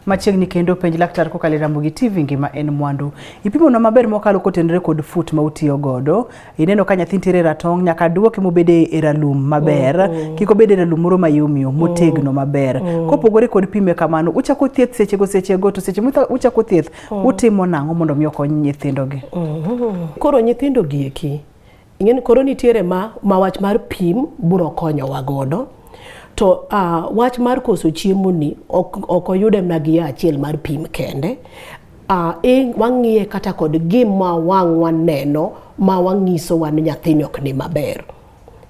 Machiegni kendo penj laktar kokalo Ramogi TV ngima en mwandu. Ipimo no maber mokalo kotenore kod fut ma utiyo godo. Ineno ka nyathi ntiere ratong nyaka duoke mobede e ralum maber. Kiko bede e ralum moro mayomyo motegno maber. Kopogore kod pime kamano, uchako thieth seche go to seche uchako thieth utimo nang'o mondo mi okony nyithindo gi. Koro nyithindo gi eki. Ing'eni koro nitiere ma wach mar pim biro konyowa godo. To wach mar koso chiemo ni ok oyude na gi achiel mar pim kende. Wang'iye kata kod gima waneno ma wangiso wan nyathini ok ni maber.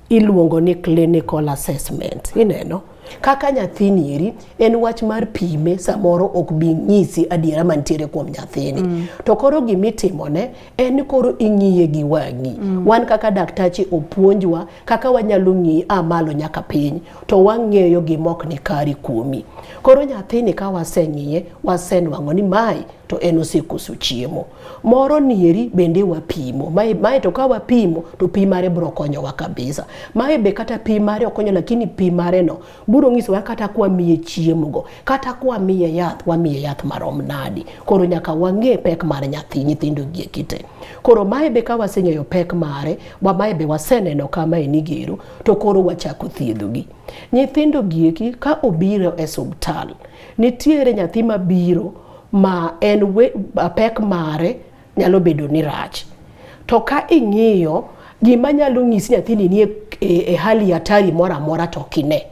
Iluongo ni clinical assessment. Ineno kaka nyathini eri en wach mar pime samoro ok bi nyisi adiera mantiere kuom nyathini. To koro gimitimone en koro ing'iye gi wang'i. Wan kaka daktachi opuonjwa kaka wanyalo ng'i malo nyaka piny to wang'eyo gimok ni kari kuomi. Koro nyathini ka waseng'iye wasenwang'o ni mai to en osekoso chiemo. Moro nieri bende wapimo. Mai to ka wapimo to pimare biro konyowa kabisa. Mai be kata pimare okonyo lakini pimare no biro nyisowa kata kwa miye chiemo go. Kata kwa miye yath marom nadi. Koro nyaka wang'e pek mar nyithindo gi kite. Koro mai be ka waseng'eyo pek mare, mai be waseneno kama enigero to koro wachako thiedhogi. Nyithindo gi ka obiro e subtal, nitiere nyathi mabiro ma en pek mare nyalo bedo ni rach. To ka ing'iyo gima nyalo ng'isi nyathini ni e hali hatari mora mora to kine.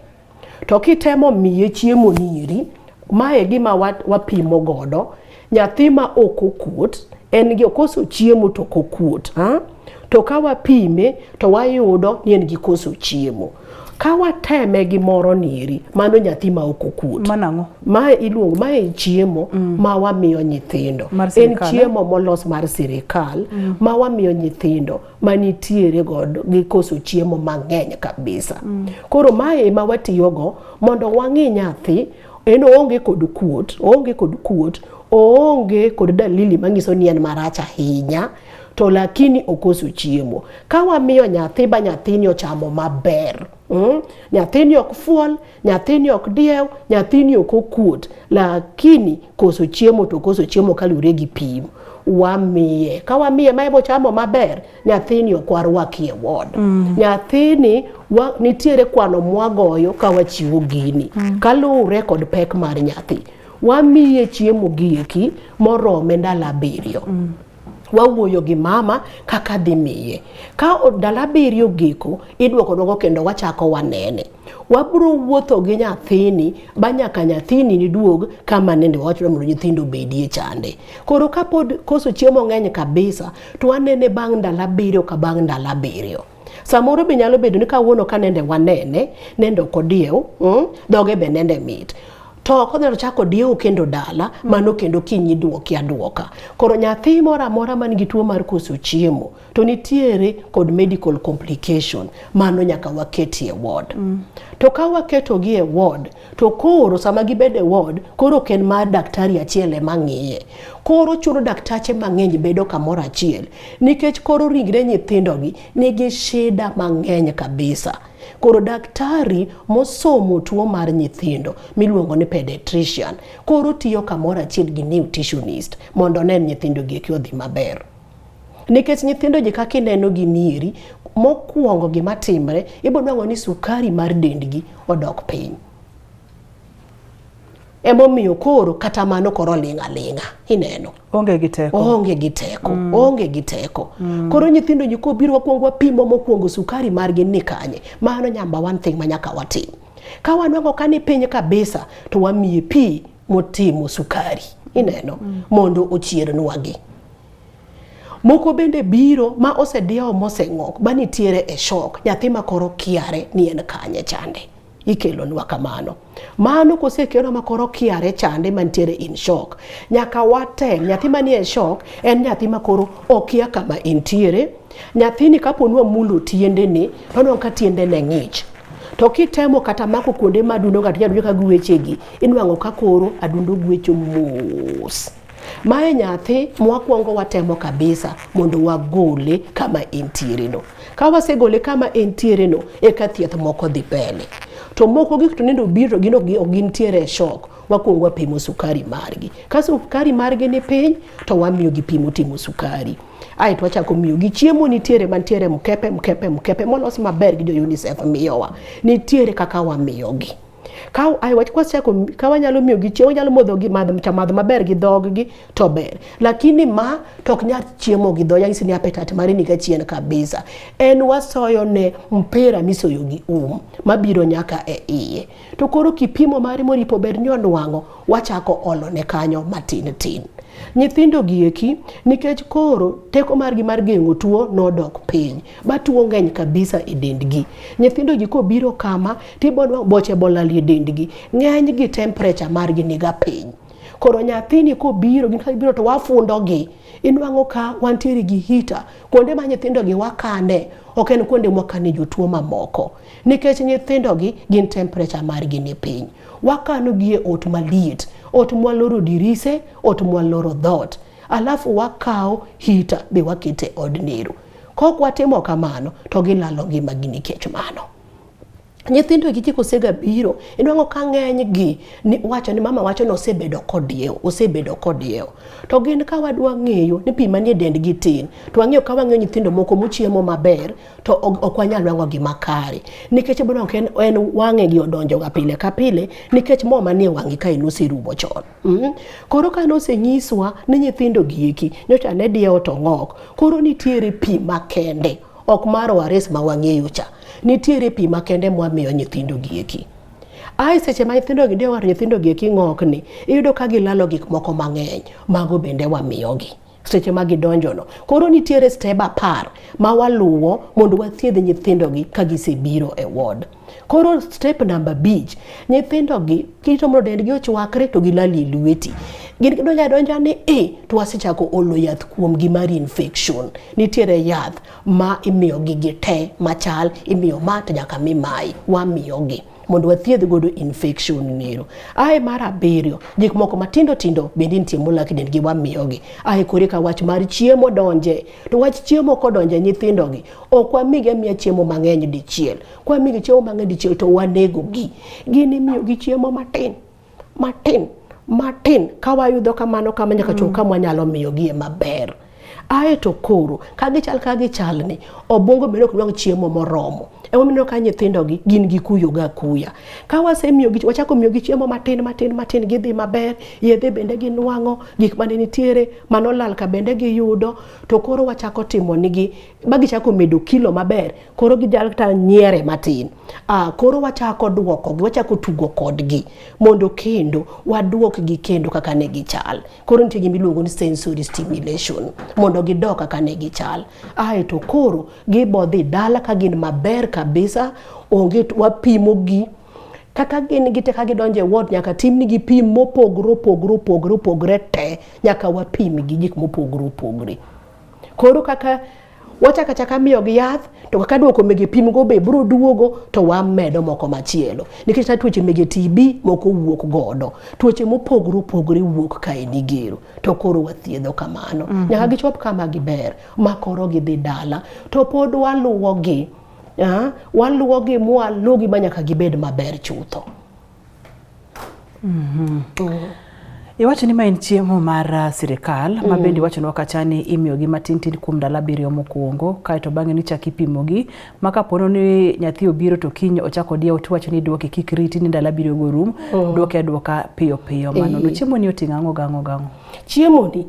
To kitemo miye chiemo niri, mae gima wapimo godo, nyathi ma ok okuot, en gi koso chiemo to ok okuot. To ka wapime to wayudo ni en gi koso chiemo. Ka wateme gimoro niri, mano nyathi ma ok okuot. Manang'o? Mae iluongo, mae chiemo ma wamiyo nyithindo. En chiemo molos mar sirikal ma wamiyo nyithindo manitiere godo gi koso chiemo mang'eny kabisa. Koro mae ma watiyogo mondo wang'i nyathi en oonge kod kuot, oonge kod dalili manyiso ni en marach ahinya. To lakini okoso chiemo. Ka wamiyo nyathi ba nyathini ochamo maber. Nyathini ok fuol, nyathini ok diew, nyathini ok okuot. Lakini koso chiemo to koso chiemo kalure gi pim. Wamiye. Ka wamiye ma ebo chamo maber, nyathini ok warwaki e ward. Nyathini nitiere kwano mwagoyo ka wachiwo gini. Kalure kod pek mar nyathi. Wamiye chiemo gieki morome ndalo 7. Wawuoyo gi mama kaka dhi miye. Ka ndalo 7 giko, idwoko nogo kendo wachako wanene. Wabro wuotho gi nyathini, ba nyaka nyathini ni duog kama nende wachro mondo nyithindo bedie chande. Koro kapod koso chiemo ng'eny kabisa, to wanene bang' ndalo 7 ka bang' ndalo 7. Samoro be nyalo bedo ni kawuono ka nende wanene, nende kodiew, doge be nende mit. To kodhero chako diewo kendo dala, mano kendo kinyi duoki aduoka. Koro nyathi mora man gi tuo mar koso chiemo, to nitiere kod medical complication, mano nyaka waketi e ward. To ka waketo gi e ward, to koro sama gibede ward, koro ken mar daktari achiel ema ng'iye. Koro chuno daktache mang'eny bedo kamoro achiel, nikech koro ringre nyithindo gi nigi shida mang'eny kabisa. Koro daktari mosomo tuo mar nyithindo miluongo ni pediatrician koro tiyo kamoro achiel gi nutritionist mondo nen nyithindo gi odhi maber. Nikech nyithindo ji kaka ineno gi miri, mokuongo gima timre, ibodwango ni sukari mar dendgi odok piny. Emomiyo koro kata mano koro ling'a. Ineno. Onge gi teko. Koro nyithindo ji kobiro wakuongo wapimo mokuongo sukari margi ni kanye. Mano number 1 thing manyaka watim. Ka wanwango kani piny kabisa, to wamiye pi motimo sukari. Ineno. Mondo ochiernwagi. Moko bende biro ma osediewo moseng'ok, ba nitiere e shock. Nyathi ma koro kiare ni en kanye chande. Ikelo nwa kamano. Mano kosekelo makoro kiare chande mantiere in shock. Nyaka watem, nyathi manie shock en nyathi makoro okia kama intiere. Nyathini kaponwa mulo tiende ni, tono ka tiende ne ng'ich. To kitemo kata mako kuonde madundo kata nyalo ka gwechegi, inwango ka koro adundo gwecho mos. Mae nyathi mwakwongo watemo kabisa mondo wagole kama entiere no. Ka wasegole kama entiere no, eka thieth moko dhi mbele. To moko gik to nendo biro gin tiere shock. Wakwongo wapimo sukari margi. Ka sukari margi ni piny, to wamiyo gi pimo timo sukari. Ai to wachako miyo gi chiemo nitiere mantiere mkepe molos maber gi jo UNICEF miyowa. Nitiere kaka wamiyo gi. Ka wanyalo miyo gi chiemo, wanyalo modho gi madh maber gi dhog gi to ber. Lakini ma tok nyal chiemo gi dhog, yangisi ni appetite mari ni ka chien kabisa. En wasoyo ne mpira misoyo gi mabiro nyaka e iye. To koro kipimo mari moripo ber nyonwang'o, wachako olo ne kanyo matin. Nyithindo gieki nikech koro teko margi mar geng'o tuo nodok piny, ba tuo ng'eny kabisa e dendgi. Nyithindo gi kobiro kama tibonwa boche bolali e dendgi, ng'eny gi temperature margi niga piny. Koro nyathini kobiro to wafundo gi, inwang'o ka wantiere gi heater, kuonde ma nyithindo gi wakane, ok en kuonde mwakane jotuo mamoko. Nikech nyithindo gi gin temperature margi ni piny. Wakano gi e ot maliet, ot mwaloro dirise, ot mwaloro dhot. Alafu wakao heater be wakete od nero. Kok watimo kamano, to gilalo ngimagi nikech mano. Nyithindo gi kosega biro, inwang'o ka ng'eny gi ni mama wacho ni osebedo kodiewo. To gin ka wadwa ng'eyo ni pi manie dendgi tin, to wang'eyo ka wang'eyo nyithindo moko mochiemo maber, to ok wanyal nwang'o gi makare. Nikech bwana en wang'e gi odonjo ga pile ka pile, nikech mo manie wang'i ka inoserumo chon. Koro ka nosenyiswa ni nyithindo gieki nyocha ne diewo to ng'ok, koro nitiere pi makende, ok mar wares ma wang'eyo cha. Nitiere pi makende mwamiyo nyithindo gieki. Ai seche ma nyithindo gi dewa nyithindo gieki ng'okni, iyudo ka gilalo gik moko mang'eny, mago bende wamiyogi. Seche ma gidonjo no. Koro nitiere step apar ma waluwo mondo wathiedh nyithindo gi ka gisebiro e ward. Koro step number 5, nyithindo gi kito mondo dendgi ochwakre to gilali lweti. Gin donja ni to wasechako olo yath kuom gi mar infection. Nitiere yath ma imiyo gi te machal, imiyo to nyaka mimai, wamiyo gi mondo wathiedh godo infection nero. Ai mar 7, gik moko matindo bende nitie molaki dendgi wamiyo gi. Ai kore ka wach mar chiemo donje, to wach chiemo kodonje nyithindo gi, ok wamigi miya chiemo mang'eny dichiel. Kwa migi chiemo mang'eny dichiel to wanego gi. Gini miyo gi chiemo matin. Ka wayudo kamano kama nyaka chop kama wanyalo miyo gi maber. Ae to koro ka gichal ni obwongo bende ok nwang' chiemo moromo. Emomiyo ka nyithindo gi gin gi kuyo ga kuya. Ka wasemiyo gi wachako miyo gi chiemo matin gidhi maber, yedhe bende ginwang'o, gik mane nitiere manolal ka bende giyudo, to koro wachako timo nigi gichako medo kilo maber, koro gijalta nyiere matin. Koro wachako duokogi, wachako tugo kodgi mondo kendo waduok gi kendo kaka ne gichal. Koro nitie gima iluongo ni sensory stimulation mondo gidok kaka ne gichal. Ae to koro gibodhi dala ka gin maber kabisa, onge wapimo gi kaka gin gite ka gidonje ward, nyaka tim nigi pim mopogre te, nyaka wapim gi gik mopogre. Koro kaka wachaka miyo gi yath, to kaka duoko mege pim go be bro duogo, to wamedo moko machielo. Nikech tuoche mege TB moko wuok godo, tuoche mopogre wuok ka Midhiero, to koro wathiedho kamano. Nyaka gichop kama giber, ma koro gidhi dala, to pod waluwo gi mwalugi manyaka gibed maber chutho. Iwacho ni ma en chiemo mar sirikal, ma bende iwacho ni wakachani imiyo gi matin kuom ndalo 7 mokwongo, kae to bang'e ni chaki pimo gi, maka pono ni nyathi obiro to kiny ochako diewo, tiwacho ni duoke kik riti ni ndalo 7 go rum, duoka piyo mano. No chiemo ni oting'o ang'o? Chiemo ni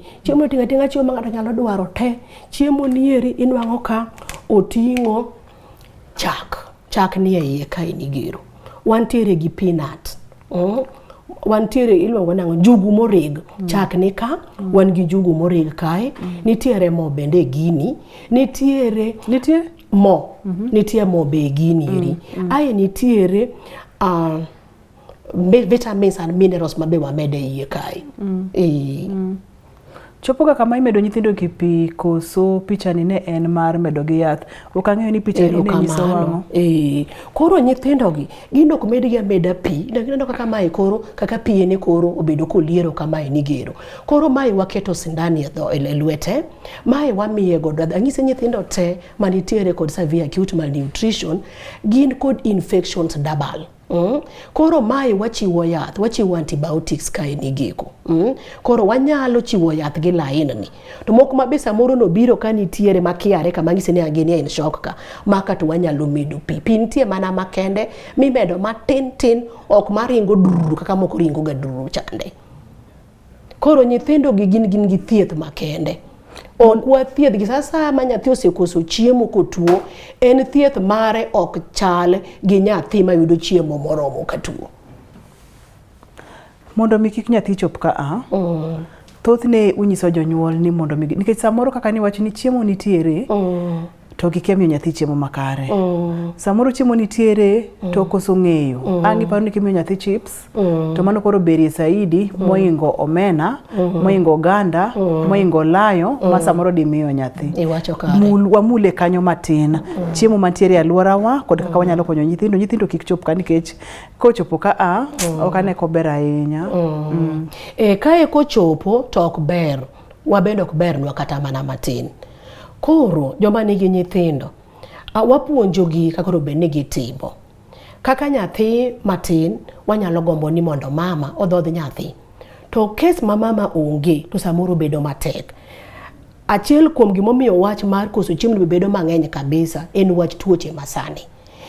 tinga chiemo ma ng'ato nyalo dwaro te. Chiemo ni eri inwang'o ka oting'o chak ni e iye ka Midhiero. Wantiere gi peanut. Wantiere iluongo nang'o njugu moreg, chak ni ka, wan gi njugu moreg kae, nitiere mo bende gini, nitiere mo, nitie mo be gini eri. Ae nitiere vitamins and minerals mabe wamede iye kae. Chopoga kama imedo nyithindo gi pi koso picha ni ne en mar medo gi yath. Ok ang'eyo ni picha ni ne nyiso wang'o. Koro nyithindo gi gin ok medgi ameda pi. Gineno kaka mae koro kaka pi ne koro obedo koliero kama ni gero. Koro mae waketo sindan e lwete. Mae wamiye godo. Ang'ise nyithindo te manitiere kod severe acute malnutrition gin kod infections double. Koro mae wachiwo yath, wachiwo antibiotics ka en igiko. Koro wanyalo chiwo yath gi lain ni. To moko ma be samoro no biro ka nitiere makiare kama ng'ise ni ageni en shock ka maka to wanyalo medo pi. Pi nitie mana makende mimedo matin tin ok maringo dururu kaka moko ringo ga dururu chande. Koro nyithindo gi gin gi thieth makende. Ok wa thieth gi sasa ma nyathi osekoso chiemo kotuo en thieth mare ok chal gi nyathi ma yudo chiemo moromo katuo. Mondo mi kik nyathi chop ka a. Thothne unyiso jonyuol ni mondo mi nikech samoro kaka ni wach ni chiemo nitiere. To kikemiyo nyathi chiemo makare. Samoro chiemo nitiere to koso ng'eyo. Ang' iparo ni kimiyo nyathi chips to mano koro berie saidi moingo omena, moingo oganda, moingo layo ma samoro dimiyo nyathi. Iwacho kare. Wamule kanyo matin. Chiemo mantiere alworawa kod kaka wanyalo konyo nyithindo. Nyithindo kik chop ka nikech kochopo ka a ok ane kober ahinya. Kae kochopo to ok ber. Wabendo ok bernwa kata mana matin. Koro joma nigi nyithindo wapuonjogi kaka obed gi timo. Kaka nyathi matin wanyalo gombo ni mondo mama odhodh nyathi. To kes ma mama onge to samoro bedo matek. Achiel kuom gimomiyo wach mar koso chiemo bedo mang'eny kabisa en wach tuoche masani.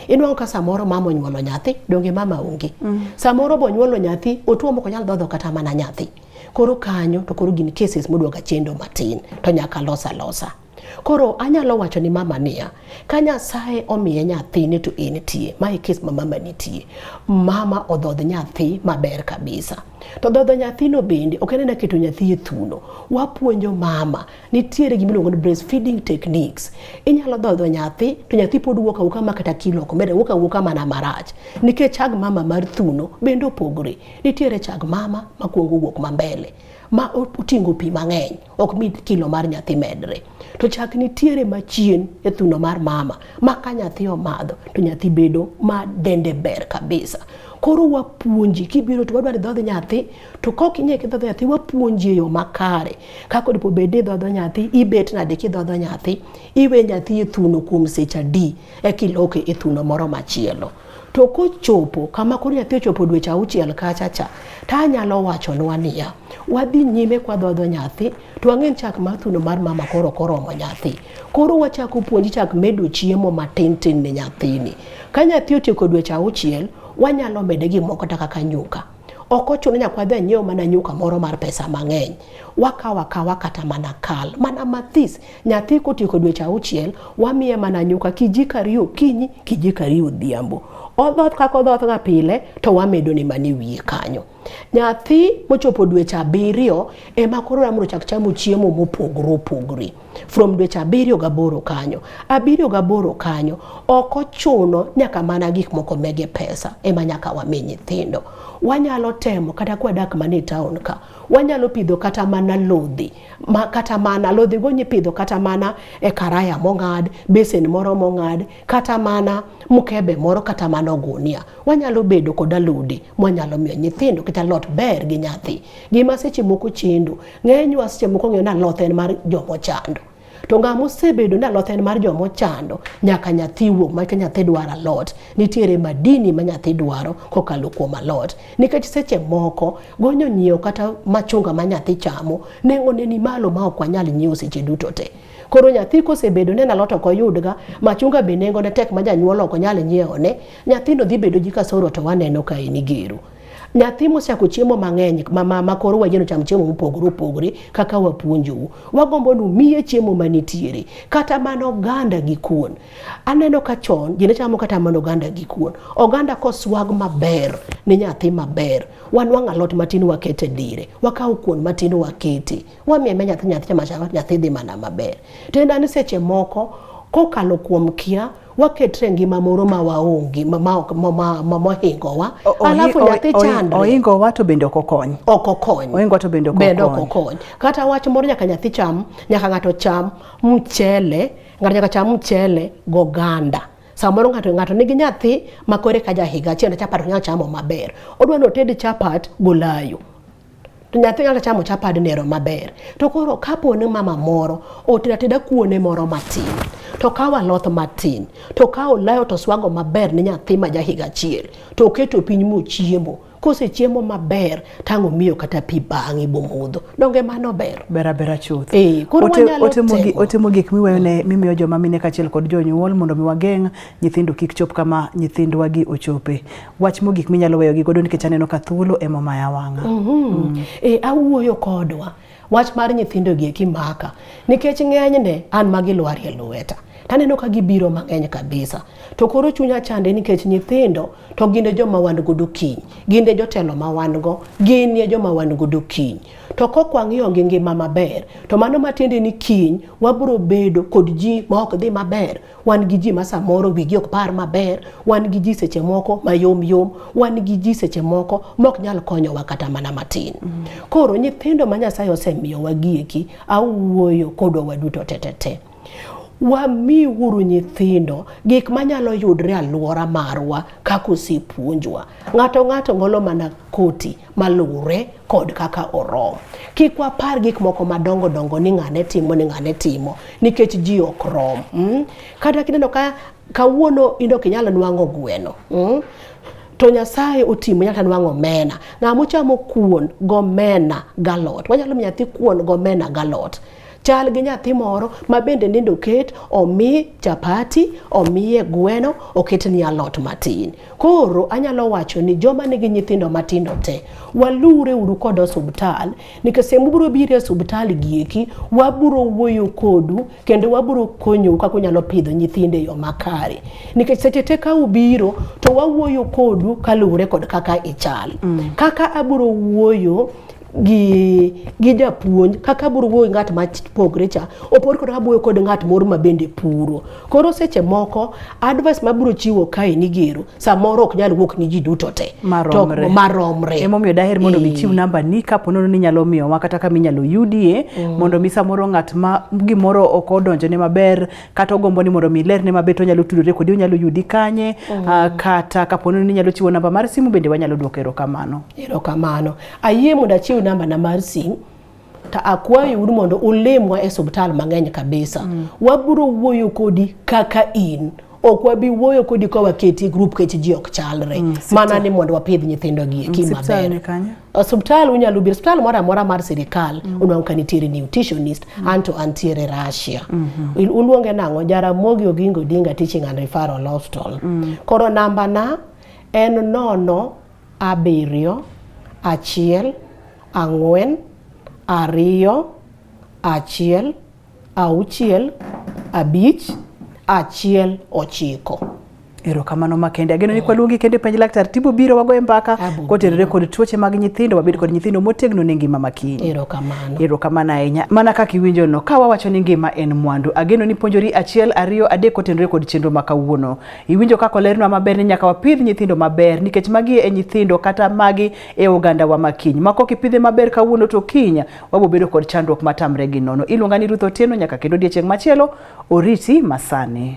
Inwang' ka samoro mama onyuolo nyathi donge mama onge. Samoro bonyuolo nyathi otuo moko nyalo dhodho kata mana nyathi. Koro kanyo to koro gin cases moduoga chendo matin to nyaka losa. Koro anyalo wacho ni mama niya, ka Nyasaye omiye nyathine to entie, mae kes ma mama nitie. Mama odhodh nyathi maber kabisa. To dhodho nyathino bende ok en keto nyathi e thuno. Wapuonjo mama nitiere gimiluongo ni breastfeeding techniques. Inyalo dhodho nyathi to nyathi pod wuok awuoka ma kata kilo ok med wuok awuoka mana marach. Nikech chag mama mar thuno bende opogore. Nitiere chag mama makuongo wuok mambele ma utingo pi mang'eny ok mit kilo mar nyathi medre. To chak nitiere machien e thuno mar mama ma ka nyathi omadho to nyathi bedo ma dende ber kabisa. Koro wapuonji kibiro to wadwani dhodh nyathi to kok ing'e kidhodho nyathi wapuonji e yo makare. Kako dipo bede dhodho nyathi ibet nade kidhodho nyathi iwe nyathi e thuno kuom seche adi kiloke e thuno moro machielo. To kochopo kama koro nyathi ochopo dweche 6 kacha cha tanyalo wacho nwa niya wadhi nyime kwa dhodho nyathi to ang'en chak mar thuno mar mama koro oromo nyathi. Koro wachako puonji chak medo chiemo matin ne nyathini. Ka nyathi otieko dweche 6 wanyalo mede gimoko kaka nyuka. Ok ochuno nyaka wadhi nyiew mana nyuka moro mar pesa mang'eny. Wakawa kata mana kal mana mathis. Nyathi kotieko dweche 6 wamiye mana nyuka kijiko 2 kinyi kijiko 2 odhiambo. Odhoth kaka odhoth ga pile to wamedo ni mani wiye kanyo. Nyathi mochopo dweche 7 ema koro amro chak chamo chiemo mopogore. From dweche 7 gaboro kanyo. 7 gaboro kanyo ok ochuno nyaka mana gik moko mege pesa ema nyaka wami nyithindo. Wanyalo temo kata kwa dak mane town ka. Wanyalo pidho kata mana lodhi. Kata mana lodhi go nyipidho kata mana e karaya mong'ad, besen moro mong'ad, kata mana mukebe moro kata mana ogunia. Wanyalo bedo kod alode, wanyalo miyo nyithindo kata lot ber gi nyathi. Gima seche moko chendo, ng'enywa seche moko ng'eyo na lot en mar jomo chando. To ng'a mosebedo na lot en mar jomo chando nyaka nyathi wuok ma nyathi dwaro lot. Nitiere madini ma nyathi dwaro kokalo kuom alot. Nikech seche moko gonyo nyiew kata machunga ma nyathi chamo nengone ni malo ma ok wanyal nyiew seche duto te. Koro nyathi kosebedo ne alot ok oyudga, machunga be nengone tek ma janyuol ok nyal nyiewone, nyathino dhi bedo gi kasoro to waneno ka en igero. Nyathi mosako chiemo mang'eny ma koro wajeno cham chiemo mopogore kaka wapuonjou. Wagombo nu miye chiemo manitiere kata mano oganda gi kuon. Aneno ka chon jine chamo kata mano oganda gi kuon. Oganda koswag maber ne nyathi maber. Wanwang' alot matin wakete dire. Wakaw kuon matin wakete. Wamiye nyathi chama nyathi dhi mana maber. Tenda ni seche moko kokalo kuom kia waketre ngima moro ma waonge mohingowa alafu nyathi chandre ohingowa to bende okokony ohingowa to bende okokony kata wach moro nyaka nyathi cham nyaka ng'ato cham mchele ng'ato nyaka cham mchele goganda samoro ng'ato nigi nyathi makore ka jahiga achiel chapat nyalo chamo maber odwa no ted chapat golayo to nyathi nyalo chamo chapat nero maber to koro kapo ni mama moro oteda kuone moro matin to kawa loth matin to kawo layo to swago maber ni nyathi ma jahiga achiel to keto piny mochiemo kose chiemo maber tango miyo kata pi bang'i bomodho donge mano ber bera chuth koro wanyalo otemo gik miweyo ne mimiyo joma mine kachiel kod jonyuol mondo mi wageng' nyithindo kik chop kama nyithindwa gi ochope wach mo gik minyalo weyo gi godo nikech aneno ka thuolo emo maya wang'a awuoyo kodwa wach mar nyithindo gi kimaka nikech ng'enyne an magi lwar e lweta taneno ka gibiro mang'eny kabisa to koro chunya chande nikech nyithindo to ginde joma wan godo kiny ginde jotelo ma wan go ginie joma wan godo kiny to kokwang'iyo gi ngima maber to mano matiende ni kiny wabro bedo kod ji ma ok dhi maber wan gi ji ma samoro wigi ok par maber wan gi ji seche moko mayom wan gi ji seche moko mok nyal konyowa kata mana matin koro nyithindo ma Nyasaye osemiyo wagieki awuoyo kodwa waduto tetete wami uru nyithindo gik manyalo yudre alwora marwa kako sipuonjwa ng'ato ngolo mana koti malure kod kaka orom kik wapar gik moko madongo ni ng'ane timo nikech ji ok rom kata kineno ka kawuono indo kinyalo nwang'o gweno to Nyasaye otimo nyaka nwang'o omena ng'amo chamo kuon gomena galot wanyalo nyathi kuon gomena galot chal gi nyathi moro ma bende nindo ket omi chapati omiye gweno oket ni alot matin koro anyalo wacho ni joma nigi nyithindo matindo te walure uru kod osubtal nikech semu biro biro e osubtal gieki waburo wuoyo kodu kendo waburo konyo kaka nyalo pidho nyithinde yo makare nikech seche te ka ubiro to wawuoyo kodu kalure kod kaka ichal kaka aburo wuoyo gi japuonj kaka buru wuoyo ng'at ma pogre cha opor kod abuoyo kod ng'at moro ma bende puro koro seche moko advice ma buru chiwo kae ni gero samoro ok nyal wuok ni ji duto te maromre emomiyo daher mondo mi chiw namba ni kapo nono ni nyalo miyo wa kata kama inyalo yudie mondo mi samoro ng'at ma gimoro ok odonjo ne maber kata ogombo ni mondo mi ler ne maber to nyalo tudore kodi onyalo yudi kanye kata kapo nono ni nyalo chiwo namba mar simu bende wanyalo duoko erokamano ayie mondo chiw namba na mar simu ta akwayo uru mondo ulemwa e osubtal mang'eny kabisa waburo wuoyo kodi kaka in ok wabi wuoyo kodi ko waketi group kech ji ok chalre mana ni mondo wapidh nyithindo gi maber osubtal unyalo biro osubtal moro amora mar sirikal unwang' ka nitiere nutritionist anto antiere Russia uluonge nang'o Jaramogi Oginga Odinga Teaching and Referral Hospital koro namba na en 0 7 1 4 2 1 6 5 1 9 erokamano makende ageno ni kwaluongi kende penj laktar tibo biro wagoye mbaka kotenore kod tuoche mag nyithindo wabed kod nyithindo motegno ne ngima makiny erokamano ahinya mana kaka iwinjo no ka wawacho ni ngima en mwandu ageno ni puonjori 1 2 3 kotenore kod chenro ma kawuono iwinjo kaka lerno maber ni nyaka wapidh nyithindo maber nikech magi e nyithindo kata magi e oganda wa makiny mako kipidhe maber kawuono to kinya wabo bedo kod chandruok matamre gi nono iluonga ni Ruth Otieno nyaka kendo odiechieng' machielo oriti masani.